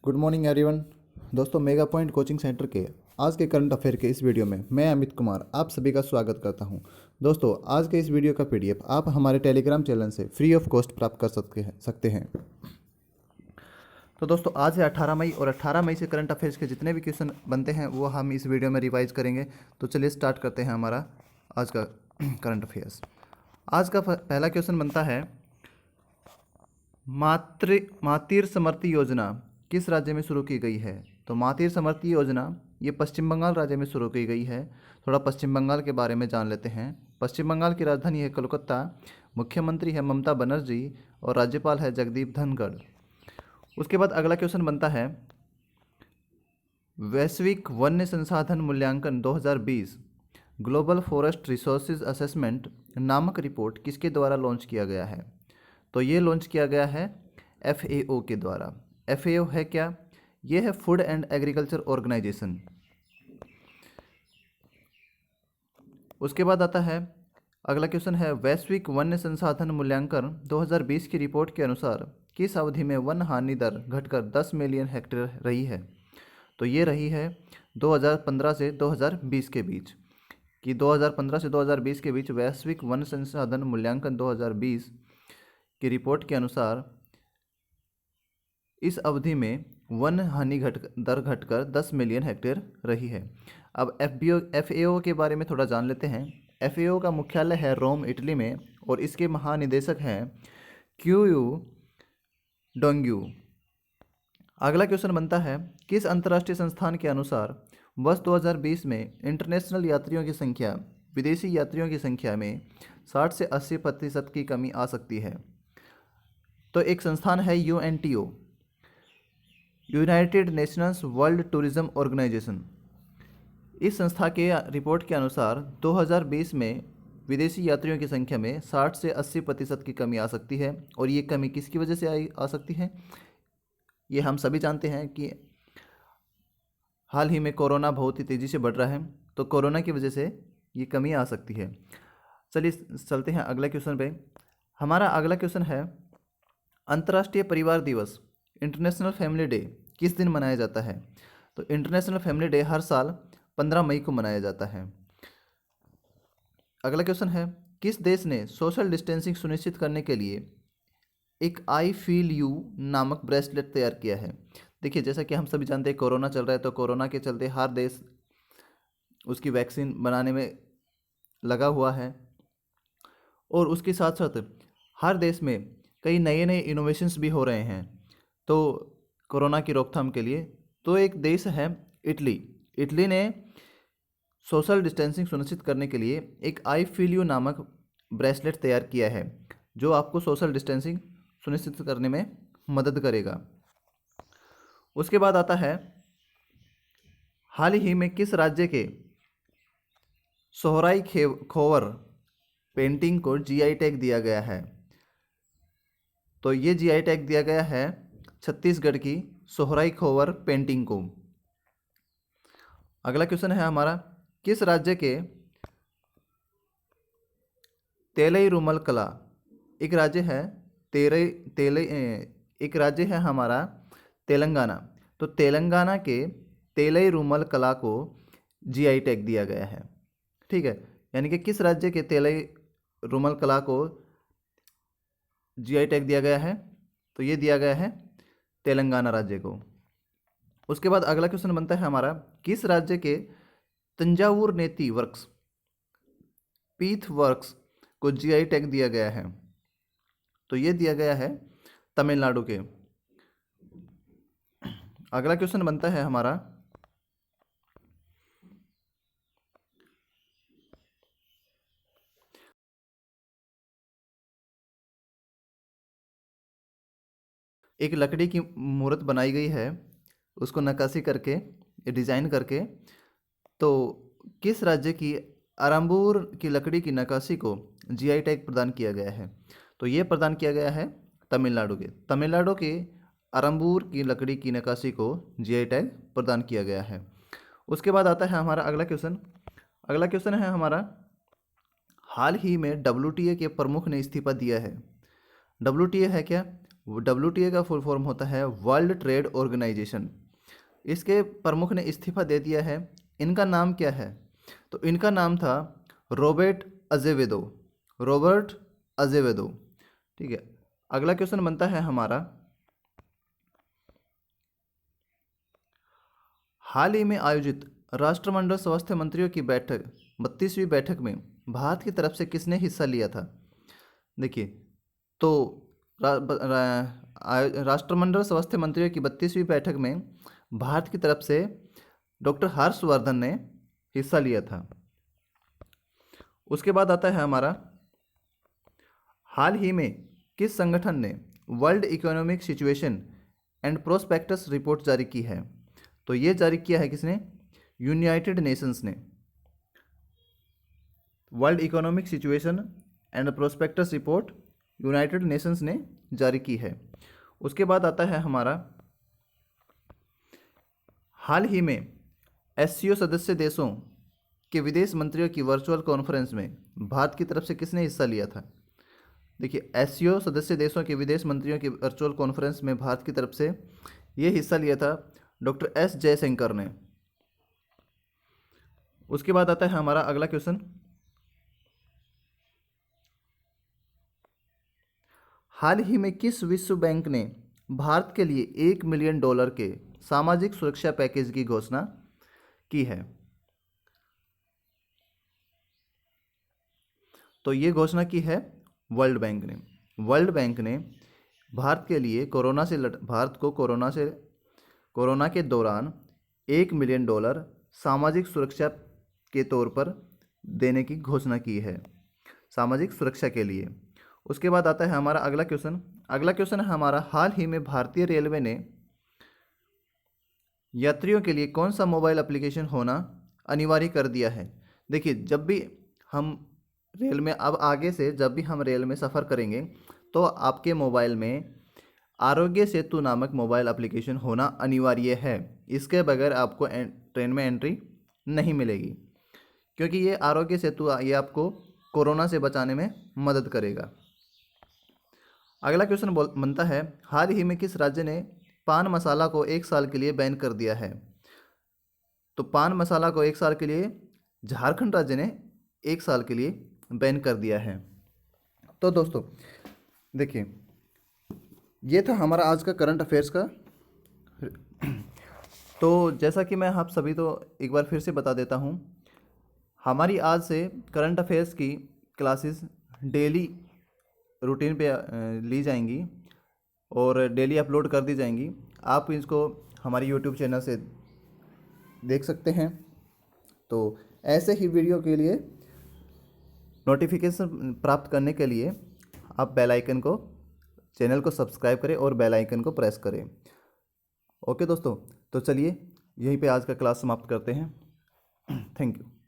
Good morning everyone. दोस्तों, mega point coaching centre के आज के करंट अफेयर के इस वीडियो में मैं अमित कुमार आप सभी का स्वागत करता हूं। दोस्तों, आज के इस वीडियो का पीडीएफ आप हमारे टेलीग्राम चैनल से फ्री ऑफ कॉस्ट प्राप्त कर सकते हैं। तो दोस्तों, आज है 18 मई और 18 मई से करंट अफेयर्स के जितने भी क्वेश्चन बनते हैं वो हम इस वीडियो में रिवाइज करेंगे। तो चलिए स्टार्ट करते हैं हमारा आज का करंट अफेयर्स। आज का पहला क्वेश्चन बनता है, मातृ समृद्धि योजना किस राज्य में शुरू की गई है? तो मातृ समृद्धि योजना ये पश्चिम बंगाल राज्य में शुरू की गई है। थोड़ा पश्चिम बंगाल के बारे में जान लेते हैं। पश्चिम बंगाल की राजधानी है कोलकाता, मुख्यमंत्री है ममता बनर्जी और राज्यपाल है जगदीप धनखड़। उसके बाद अगला क्वेश्चन बनता है, वैश्विक वन्य संसाधन मूल्यांकन 2020 ग्लोबल फॉरेस्ट रिसोर्सेज असेसमेंट नामक रिपोर्ट किसके द्वारा लॉन्च किया गया है? तो ये लॉन्च किया गया है FAO के द्वारा। FAO है क्या? ये है फूड एंड एग्रीकल्चर ऑर्गेनाइजेशन। उसके बाद आता है अगला क्वेश्चन है, वैश्विक वन्य संसाधन मूल्यांकन 2020 की रिपोर्ट के अनुसार किस अवधि में वन हानि दर घटकर 10 मिलियन हेक्टेयर रही है? तो ये रही है 2015 से 2020 के बीच, कि 2015 से 2020 के बीच वैश्विक वन संसाधन मूल्यांकन 2020 की रिपोर्ट के अनुसार इस अवधि में वन हानि दर घटकर 10 मिलियन हेक्टेयर रही है। अब FAO के बारे में थोड़ा जान लेते हैं। FAO का मुख्यालय है रोम, इटली में, और इसके महानिदेशक हैं क्यूयू डोंग्यू। अगला क्वेश्चन बनता है, किस अंतर्राष्ट्रीय संस्थान के अनुसार वर्ष 2020 में इंटरनेशनल यात्रियों की संख्या विदेशी यात्रियों की संख्या में 60 से 80% की कमी आ सकती है? तो एक संस्थान है UNTO, United Nations World Tourism Organization. इस संस्था के रिपोर्ट के अनुसार 2020 में विदेशी यात्रियों की संख्या में 60 से 80% की कमी आ सकती है। और ये कमी किसकी वजह से आ सकती है? ये हम सभी जानते हैं कि हाल ही में कोरोना बहुत ही तेज़ी से बढ़ रहा है, तो कोरोना की वजह से ये कमी आ सकती है। चलिए चलते हैं अगला क्वेश्चन पे। हमारा अगला क्वेश्चन है, अंतर्राष्ट्रीय परिवार दिवस इंटरनेशनल फैमिली डे किस दिन मनाया जाता है? तो इंटरनेशनल फैमिली डे हर साल 15 मई को मनाया जाता है। अगला क्वेश्चन है, किस देश ने सोशल डिस्टेंसिंग सुनिश्चित करने के लिए एक आई फील यू नामक ब्रेसलेट तैयार किया है? देखिए, जैसा कि हम सभी जानते हैं कोरोना चल रहा है, तो कोरोना के चलते हर देश उसकी वैक्सीन बनाने में लगा हुआ है, और उसके साथ साथ हर देश में कई नए नए इनोवेशंस भी हो रहे हैं तो कोरोना की रोकथाम के लिए। तो एक देश है इटली। इटली ने सोशल डिस्टेंसिंग सुनिश्चित करने के लिए एक आई फील यू नामक ब्रेसलेट तैयार किया है, जो आपको सोशल डिस्टेंसिंग सुनिश्चित करने में मदद करेगा। उसके बाद आता है, हाल ही में किस राज्य के सोहराई खोवर पेंटिंग को GI टैग दिया गया है? तो ये GI टैग दिया गया है छत्तीसगढ़ की सोहराई खोवर पेंटिंग को। अगला क्वेश्चन है हमारा, किस राज्य के तेलई रूमल कला, एक राज्य है एक राज्य है हमारा तेलंगाना, तो तेलंगाना के तेलई रूमल कला को GI टैग दिया गया है। ठीक है, यानी कि किस राज्य के तेलई रूमल कला को GI टैग दिया गया है? तो ये दिया गया है तेलंगाना राज्य को। उसके बाद अगला क्वेश्चन बनता है हमारा, किस राज्य के तंजावुर नेती वर्क्स पीथ वर्क्स को GI टैग दिया गया है? तो ये दिया गया है तमिलनाडु के। अगला क्वेश्चन बनता है हमारा, एक लकड़ी की मूर्त बनाई गई है, उसको नक्काशी करके डिज़ाइन करके, तो किस राज्य की अरंबूर की लकड़ी की नक्काशी को GI टैग प्रदान किया गया है? तो ये प्रदान किया गया है तमिलनाडु के अरंबूर की लकड़ी की नक्काशी को GI टैग प्रदान किया गया है। उसके बाद आता है हमारा अगला क्वेश्चन है हमारा, हाल ही में WTA के प्रमुख ने इस्तीफा दिया है। WTA है क्या? WTA का फुल फॉर्म होता है वर्ल्ड ट्रेड ऑर्गेनाइजेशन। इसके प्रमुख ने इस्तीफा दे दिया है। इनका नाम क्या है? तो इनका नाम था रॉबर्ट अजेवेदो। Robert Azevedo. ठीक है। अगला क्वेश्चन बनता है हमारा, हाल ही में आयोजित राष्ट्रमंडल स्वास्थ्य मंत्रियों की बैठक 32वीं बैठक में भारत की तरफ से किसने हिस्सा लिया था? देखिए, तो राष्ट्रमंडल स्वास्थ्य मंत्रियों की 32वीं बैठक में भारत की तरफ से डॉक्टर हर्षवर्धन ने हिस्सा लिया था। उसके बाद आता है हमारा, हाल ही में किस संगठन ने world economic situation and prospectus report जारी की है? तो ये जारी किया है किसने? यूनाइटेड नेशंस ने। World economic situation and prospectus report United Nations ने जारी की है। उसके बाद आता है हमारा, हाल ही में एससीओ सदस्य देशों के विदेश मंत्रियों की वर्चुअल कॉन्फ्रेंस में भारत की तरफ से किसने हिस्सा लिया था? देखिए, एससीओ सदस्य देशों के विदेश मंत्रियों की वर्चुअल कॉन्फ्रेंस में भारत की तरफ से ये हिस्सा लिया था डॉक्टर एस जयशंकर ने। उसके बाद आता है हमारा अगला क्वेश्चन, हाल ही में किस विश्व बैंक ने भारत के लिए $1 मिलियन के सामाजिक सुरक्षा पैकेज की घोषणा की है? तो ये घोषणा की है वर्ल्ड बैंक ने। वर्ल्ड बैंक ने भारत के लिए भारत को कोरोना के दौरान $1 मिलियन सामाजिक सुरक्षा के तौर पर देने की घोषणा की है, सामाजिक सुरक्षा के लिए। उसके बाद आता है हमारा अगला क्वेश्चन। अगला क्वेश्चन है हमारा, हाल ही में भारतीय रेलवे ने यात्रियों के लिए कौन सा मोबाइल एप्लीकेशन होना अनिवार्य कर दिया है? देखिए, जब भी हम रेल में अब आगे से जब भी हम रेल में सफ़र करेंगे तो आपके मोबाइल में आरोग्य सेतु नामक मोबाइल एप्लीकेशन होना अनिवार्य है। इसके बगैर आपको ट्रेन में एंट्री नहीं मिलेगी, क्योंकि ये आरोग्य सेतु ये आपको कोरोना से बचाने में मदद करेगा। अगला क्वेश्चन बनता है, हाल ही में किस राज्य ने पान मसाला को 1 साल के लिए बैन कर दिया है? तो पान मसाला को 1 साल के लिए झारखंड राज्य ने 1 साल के लिए बैन कर दिया है। तो दोस्तों देखिए, ये था हमारा आज का करंट अफेयर्स का। तो जैसा कि मैं आप सभी तो एक बार फिर से बता देता हूँ, हमारी आज से करंट अफेयर्स की क्लासेस डेली रूटीन पे ली जाएंगी और डेली अपलोड कर दी जाएंगी। आप इसको हमारी यूट्यूब चैनल से देख सकते हैं। तो ऐसे ही वीडियो के लिए नोटिफिकेशन प्राप्त करने के लिए आप चैनल को सब्सक्राइब करें और बेल आइकन को प्रेस करें। ओके दोस्तों, तो चलिए यहीं पे आज का क्लास समाप्त करते हैं। Thank you.